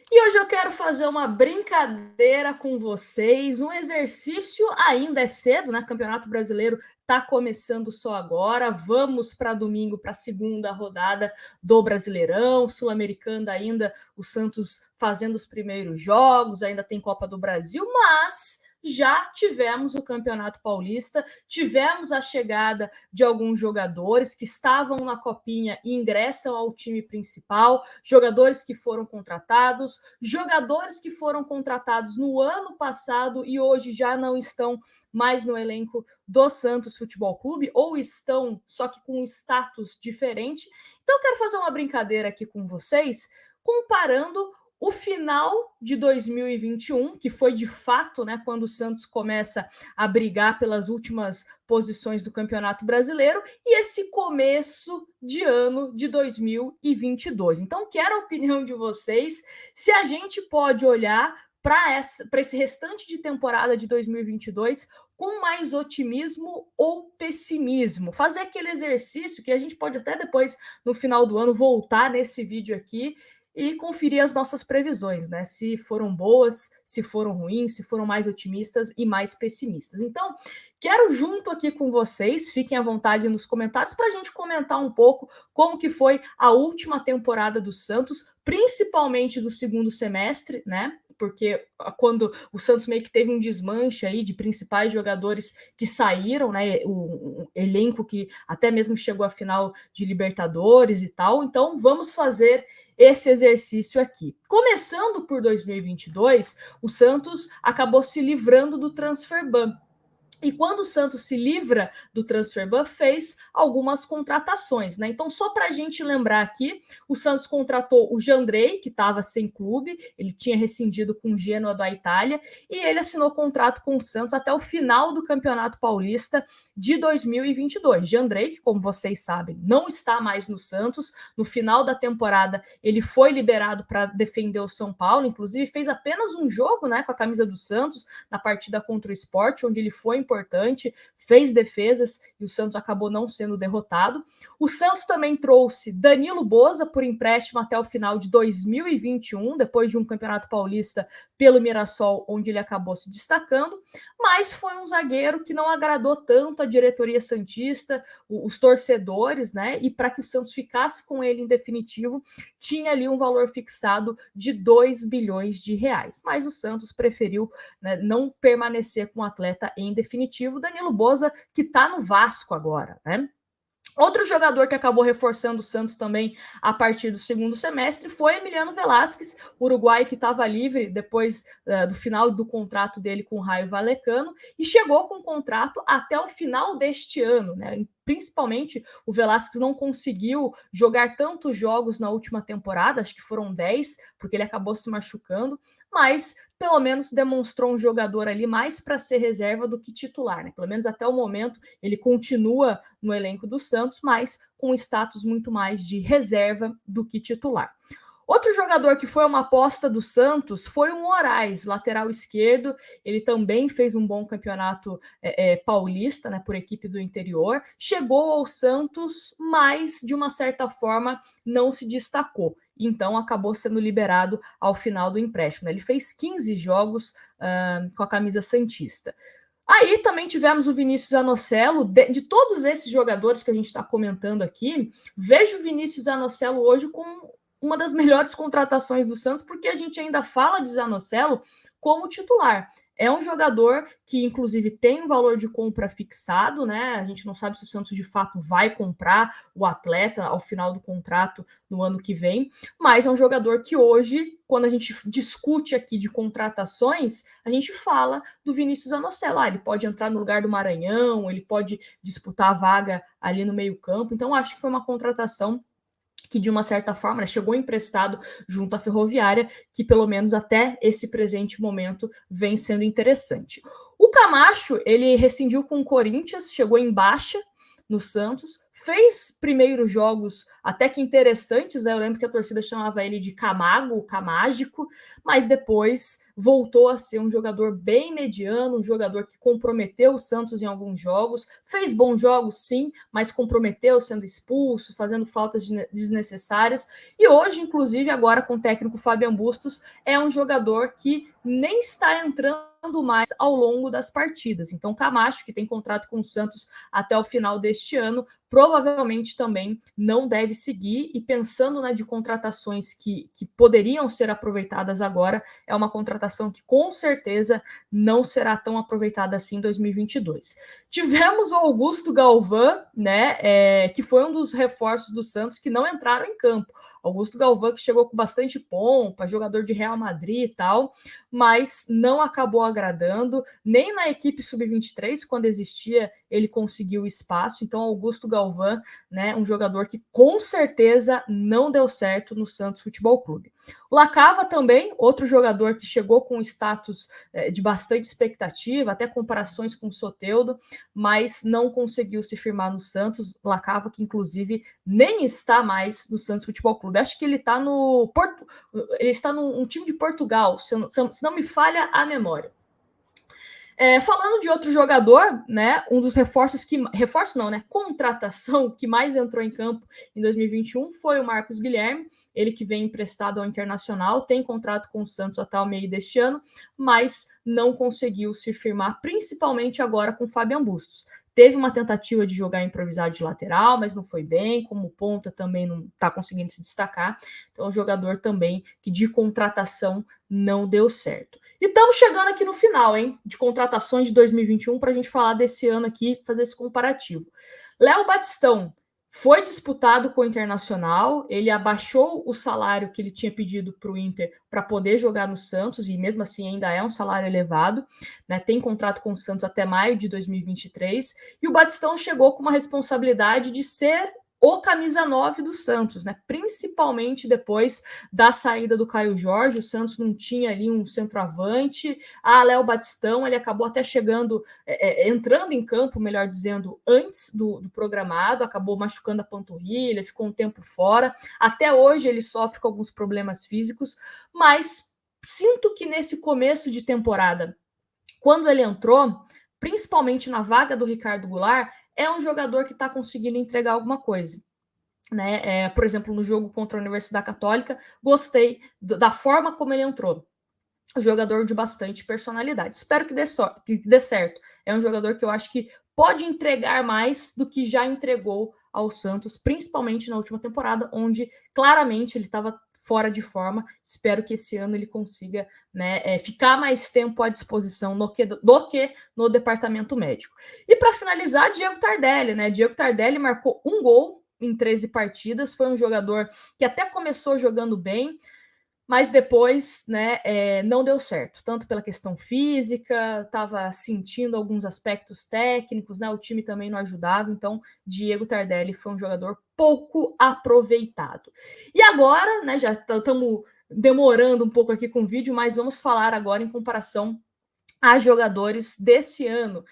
E hoje eu quero fazer uma brincadeira com vocês, um exercício. Ainda é cedo, né? Campeonato Brasileiro está começando só agora. Vamos para domingo, para a segunda rodada do Brasileirão, Sul-Americana ainda, o Santos fazendo os primeiros jogos, ainda tem Copa do Brasil, mas já tivemos o Campeonato Paulista, tivemos a chegada de alguns jogadores que estavam na Copinha e ingressam ao time principal, jogadores que foram contratados, jogadores que foram contratados no ano passado e hoje já não estão mais no elenco do Santos Futebol Clube, ou estão, só que com um status diferente. Então eu quero fazer uma brincadeira aqui com vocês, comparando o final de 2021, que foi de fato, né, quando o Santos começa a brigar pelas últimas posições do Campeonato Brasileiro, e esse começo de ano de 2022. Então, quero a opinião de vocês, se a gente pode olhar para esse restante de temporada de 2022 com mais otimismo ou pessimismo. Fazer aquele exercício que a gente pode até depois, no final do ano, voltar nesse vídeo aqui e conferir as nossas previsões, né? Se foram boas, se foram ruins, se foram mais otimistas e mais pessimistas. Então, quero junto aqui com vocês, fiquem à vontade nos comentários para a gente comentar um pouco como que foi a última temporada do Santos, principalmente do segundo semestre, né? Porque quando o Santos meio que teve um desmanche aí de principais jogadores que saíram, né? O elenco que até mesmo chegou à final de Libertadores e tal. Então, vamos fazer esse exercício aqui. Começando por 2022, o Santos acabou se livrando do transfer ban. E quando o Santos se livra do transfer ban, fez algumas contratações, né? Então, só para a gente lembrar aqui, o Santos contratou o Jandrei, que estava sem clube, ele tinha rescindido com o Genoa da Itália, e ele assinou contrato com o Santos até o final do Campeonato Paulista de 2022. Jandrei, que, como vocês sabem, não está mais no Santos. No final da temporada, ele foi liberado para defender o São Paulo, inclusive fez apenas um jogo, né, com a camisa do Santos, na partida contra o Sport, onde ele foi importante, fez defesas e o Santos acabou não sendo derrotado. O Santos também trouxe Danilo Boza por empréstimo até o final de 2021, depois de um Campeonato Paulista pelo Mirassol, onde ele acabou se destacando, mas foi um zagueiro que não agradou tanto a diretoria santista, os torcedores, né? E para que o Santos ficasse com ele em definitivo, tinha ali um valor fixado de 2 bilhões de reais. Mas o Santos preferiu, né, não permanecer com o atleta em definitivo. Danilo Boza, que está no Vasco agora, né? Outro jogador que acabou reforçando o Santos também a partir do segundo semestre foi Emiliano Velasquez, uruguaio que estava livre depois do final do contrato dele com o Raio Vallecano e chegou com um contrato até o final deste ano, né? Principalmente o Velasquez não conseguiu jogar tantos jogos na última temporada, acho que foram 10, porque ele acabou se machucando, mas pelo menos demonstrou um jogador ali mais para ser reserva do que titular, né? Pelo menos até o momento ele continua no elenco do Santos, mas com status muito mais de reserva do que titular. Outro jogador que foi uma aposta do Santos foi o Moraes, lateral esquerdo. Ele também fez um bom campeonato paulista, né, por equipe do interior. Chegou ao Santos, mas de uma certa forma não se destacou. Então acabou sendo liberado ao final do empréstimo. Ele fez 15 jogos com a camisa santista. Aí também tivemos o Vinícius Anocelo. De todos esses jogadores que a gente está comentando aqui, vejo o Vinícius Anocelo hoje como uma das melhores contratações do Santos, porque a gente ainda fala de Zanocelo como titular. É um jogador que, inclusive, tem um valor de compra fixado, né? A gente não sabe se o Santos de fato vai comprar o atleta ao final do contrato no ano que vem, mas é um jogador que hoje, quando a gente discute aqui de contratações, a gente fala do Vinícius Anocelo. Ele pode entrar no lugar do Maranhão, ele pode disputar a vaga ali no meio-campo. Então, acho que foi uma contratação que de uma certa forma, né, chegou emprestado junto à Ferroviária, que pelo menos até esse presente momento vem sendo interessante. O Camacho, ele rescindiu com o Corinthians, chegou em baixa no Santos, fez primeiros jogos até que interessantes, né? Eu lembro que a torcida chamava ele de Camargo, Camágico, mas depois voltou a ser um jogador bem mediano, um jogador que comprometeu o Santos em alguns jogos, fez bons jogos sim, mas comprometeu sendo expulso, fazendo faltas desnecessárias, e hoje, inclusive, agora com o técnico Fabian Bustos, é um jogador que nem está entrando mais ao longo das partidas. Então, Camacho, que tem contrato com o Santos até o final deste ano, provavelmente também não deve seguir. E pensando, né, de contratações que poderiam ser aproveitadas agora, é uma contratação que com certeza não será tão aproveitada assim em 2022. Tivemos o Augusto Galvão, né, que foi um dos reforços do Santos que não entraram em campo. Augusto Galvão, que chegou com bastante pompa, jogador de Real Madrid e tal, mas não acabou agradando, nem na equipe sub-23, quando existia, ele conseguiu espaço. Então, Augusto Galvão, né, um jogador que com certeza não deu certo no Santos Futebol Clube. O Lacava também, outro jogador que chegou com status de bastante expectativa, até comparações com o Soteldo, mas não conseguiu se firmar no Santos. Lacava, que inclusive nem está mais no Santos Futebol Clube. Acho que ele está no ele está num time de Portugal, se não me falha a memória. Falando de outro jogador, né, um dos contratação que mais entrou em campo em 2021 foi o Marcos Guilherme, ele que vem emprestado ao Internacional, tem contrato com o Santos até o meio deste ano, mas não conseguiu se firmar, principalmente agora com o Fabian Bustos. Teve uma tentativa de jogar improvisado de lateral, mas não foi bem, como ponta também não está conseguindo se destacar. Então, é um jogador também que de contratação não deu certo. E estamos chegando aqui no final, hein, de contratações de 2021 para a gente falar desse ano aqui, fazer esse comparativo. Léo Batistão foi disputado com o Internacional, ele abaixou o salário que ele tinha pedido para o Inter para poder jogar no Santos, e mesmo assim ainda é um salário elevado, né? Tem contrato com o Santos até maio de 2023, e o Batistão chegou com uma responsabilidade de ser o camisa 9 do Santos, né? Principalmente depois da saída do Caio Jorge, o Santos não tinha ali um centroavante. Léo Batistão, ele acabou até chegando, entrando em campo, melhor dizendo, antes do programado, acabou machucando a panturrilha, ficou um tempo fora. Até hoje ele sofre com alguns problemas físicos, mas sinto que nesse começo de temporada, quando ele entrou, principalmente na vaga do Ricardo Goulart, é um jogador que está conseguindo entregar alguma coisa. Né? Por exemplo, no jogo contra a Universidade Católica, gostei da forma como ele entrou. Jogador de bastante personalidade. Espero que dê certo. É um jogador que eu acho que pode entregar mais do que já entregou ao Santos, principalmente na última temporada, onde claramente ele estava fora de forma. Espero que esse ano ele consiga, né, ficar mais tempo à disposição do que no departamento médico. E para finalizar, Diego Tardelli, né? Diego Tardelli marcou um gol em 13 partidas, foi um jogador que até começou jogando bem, mas depois, né, não deu certo, tanto pela questão física, estava sentindo alguns aspectos técnicos, né, o time também não ajudava, então Diego Tardelli foi um jogador pouco aproveitado. E agora, né, já estamos demorando um pouco aqui com o vídeo, mas vamos falar agora em comparação a jogadores desse ano.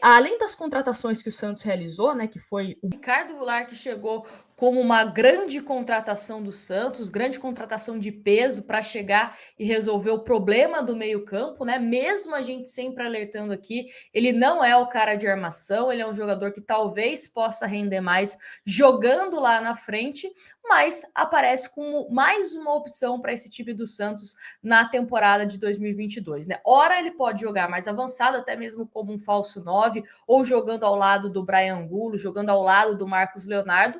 Além das contratações que o Santos realizou, né, que foi o Ricardo Goulart, que chegou como uma grande contratação do Santos, grande contratação de peso para chegar e resolver o problema do meio-campo, né? Mesmo a gente sempre alertando aqui, ele não é o cara de armação, ele é um jogador que talvez possa render mais jogando lá na frente, mas aparece como mais uma opção para esse time do Santos na temporada de 2022, né? Ora ele pode jogar mais avançado, até mesmo como um falso 9, ou jogando ao lado do Brian Angulo, jogando ao lado do Marcos Leonardo.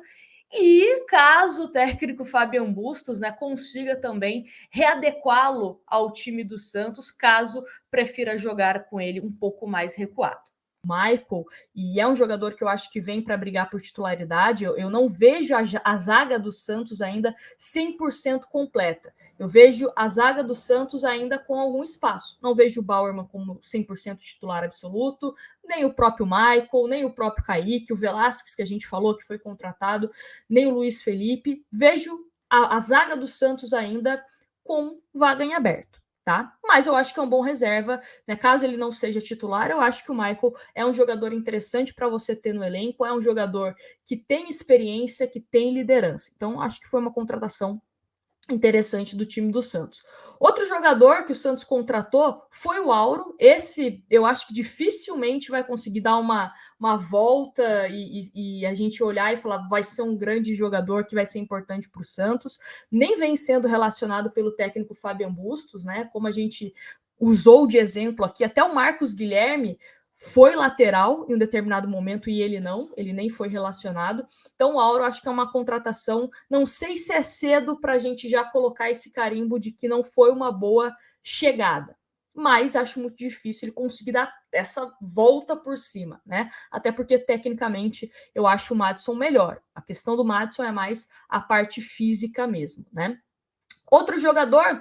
E caso o técnico Fabian Bustos, né, consiga também readequá-lo ao time do Santos, caso prefira jogar com ele um pouco mais recuado. Michael, e é um jogador que eu acho que vem para brigar por titularidade. Eu não vejo a zaga do Santos ainda 100% completa. Eu vejo a zaga do Santos ainda com algum espaço. Não vejo o Bauerman como 100% titular absoluto, nem o próprio Michael, nem o próprio Kaique, o Velasquez, que a gente falou que foi contratado, nem o Luiz Felipe. Vejo a zaga do Santos ainda com vaga em aberto. tá? Mas eu acho que é um bom reserva, né? Caso ele não seja titular, eu acho que o Michael é um jogador interessante para você ter no elenco, é um jogador que tem experiência, que tem liderança. Então, acho que foi uma contratação interessante do time do Santos. Outro jogador que o Santos contratou foi o Auro. Esse eu acho que dificilmente vai conseguir dar uma volta e a gente olhar e falar vai ser um grande jogador que vai ser importante para o Santos. Nem vem sendo relacionado pelo técnico Fabian Bustos, né? Como a gente usou de exemplo aqui, até o Marcos Guilherme foi lateral em um determinado momento e ele nem foi relacionado. Então, o Auro acho que é uma contratação. Não sei se é cedo para a gente já colocar esse carimbo de que não foi uma boa chegada, mas acho muito difícil ele conseguir dar essa volta por cima, né? Até porque, tecnicamente, eu acho o Maddison melhor. A questão do Maddison é mais a parte física mesmo, né? Outro jogador,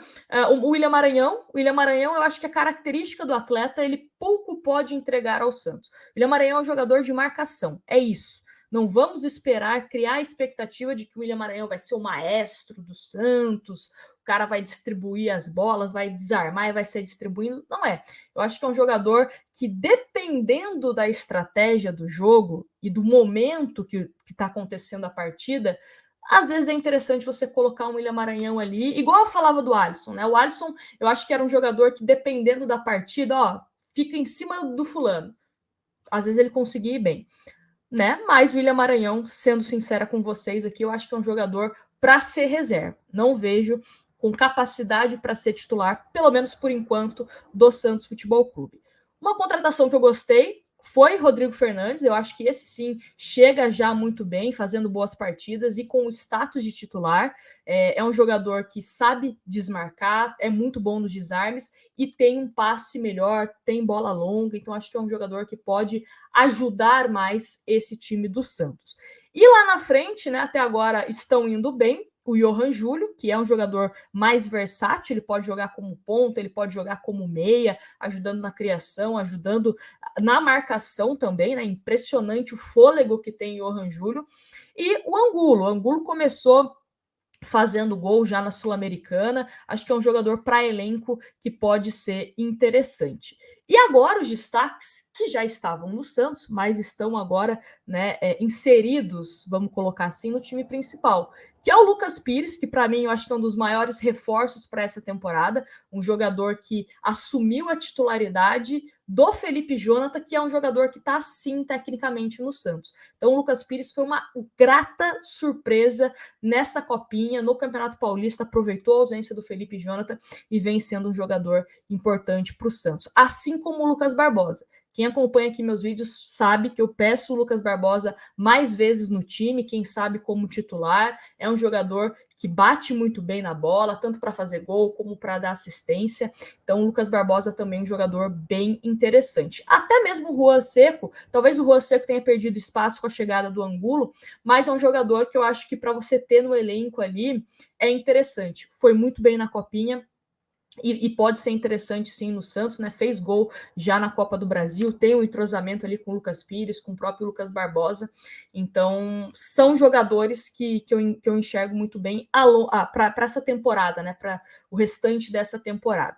o William Maranhão. O William Maranhão, eu acho que a característica do atleta, ele pouco pode entregar ao Santos. O William Maranhão é um jogador de marcação, é isso. Não vamos esperar, criar a expectativa de que o William Maranhão vai ser o maestro do Santos, o cara vai distribuir as bolas, vai desarmar e vai ser distribuindo. Não é. Eu acho que é um jogador que, dependendo da estratégia do jogo e do momento que está acontecendo a partida, às vezes é interessante você colocar um William Maranhão ali, igual eu falava do Alisson, né? O Alisson, eu acho que era um jogador que, dependendo da partida, ó, fica em cima do fulano. Às vezes ele conseguia ir bem, né? Mas o William Maranhão, sendo sincera com vocês aqui, eu acho que é um jogador para ser reserva. Não vejo com capacidade para ser titular, pelo menos por enquanto, do Santos Futebol Clube. Uma contratação que eu gostei foi Rodrigo Fernandes. Eu acho que esse sim chega já muito bem, fazendo boas partidas e com o status de titular. É um jogador que sabe desmarcar, é muito bom nos desarmes e tem um passe melhor, tem bola longa. Então acho que é um jogador que pode ajudar mais esse time do Santos. E lá na frente, né, até agora estão indo bem. O Johan Júlio, que é um jogador mais versátil, ele pode jogar como ponta, ele pode jogar como meia, ajudando na criação, ajudando na marcação também, né? Impressionante o fôlego que tem o Johan Júlio. E o Angulo começou fazendo gol já na Sul-Americana. Acho que é um jogador para elenco que pode ser interessante. E agora os destaques que já estavam no Santos, mas estão agora, né, inseridos, vamos colocar assim, no time principal, que é o Lucas Pires, que para mim eu acho que é um dos maiores reforços para essa temporada, um jogador que assumiu a titularidade do Felipe Jonathan, que é um jogador que está assim tecnicamente no Santos. Então o Lucas Pires foi uma grata surpresa nessa copinha, no Campeonato Paulista, aproveitou a ausência do Felipe Jonathan e vem sendo um jogador importante para o Santos. Assim como o Lucas Barbosa. Quem acompanha aqui meus vídeos sabe que eu peço o Lucas Barbosa mais vezes no time, quem sabe como titular. É um jogador que bate muito bem na bola, tanto para fazer gol como para dar assistência. Então o Lucas Barbosa também é um jogador bem interessante. Até mesmo o Juan Seco, talvez o Juan Seco tenha perdido espaço com a chegada do Angulo, mas é um jogador que eu acho que para você ter no elenco ali é interessante. Foi muito bem na copinha. E pode ser interessante sim no Santos, né? Fez gol já na Copa do Brasil, tem um entrosamento ali com o Lucas Pires, com o próprio Lucas Barbosa. Então, são jogadores que eu enxergo muito bem para essa temporada, né? Para o restante dessa temporada.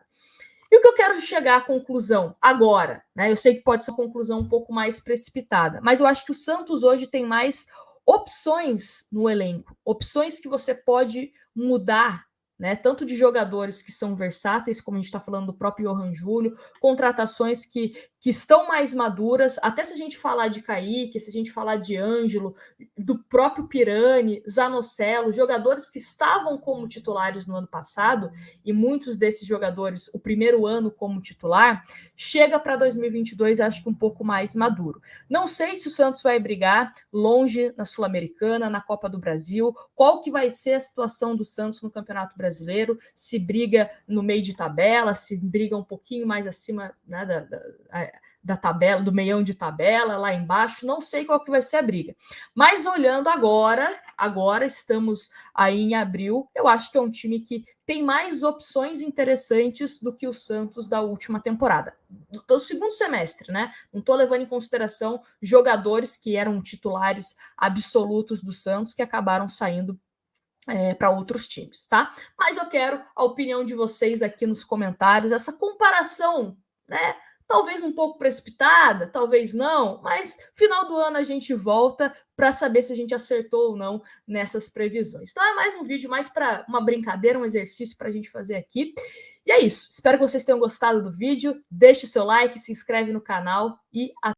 E o que eu quero chegar à conclusão agora, né? Eu sei que pode ser uma conclusão um pouco mais precipitada, mas eu acho que o Santos hoje tem mais opções no elenco, opções que você pode mudar, né? Tanto de jogadores que são versáteis, como a gente está falando do próprio Johan Júlio, contratações que estão mais maduras, até se a gente falar de Kaique, se a gente falar de Ângelo, do próprio Pirani, Zanocelo, jogadores que estavam como titulares no ano passado, e muitos desses jogadores, o primeiro ano como titular, chega para 2022, acho que um pouco mais maduro. Não sei se o Santos vai brigar longe na Sul-Americana, na Copa do Brasil, qual que vai ser a situação do Santos no Campeonato Brasileiro, se briga no meio de tabela, se briga um pouquinho mais acima, né, da tabela, do meião de tabela, lá embaixo, não sei qual que vai ser a briga. Mas olhando agora estamos aí em abril, eu acho que é um time que tem mais opções interessantes do que o Santos da última temporada. Do segundo semestre, né? Não estou levando em consideração jogadores que eram titulares absolutos do Santos que acabaram saindo para outros times, tá? Mas eu quero a opinião de vocês aqui nos comentários, essa comparação, né? Talvez um pouco precipitada, talvez não, mas final do ano a gente volta para saber se a gente acertou ou não nessas previsões. Então é mais um vídeo, mais para uma brincadeira, um exercício para a gente fazer aqui. E é isso. Espero que vocês tenham gostado do vídeo. Deixe o seu like, se inscreve no canal e até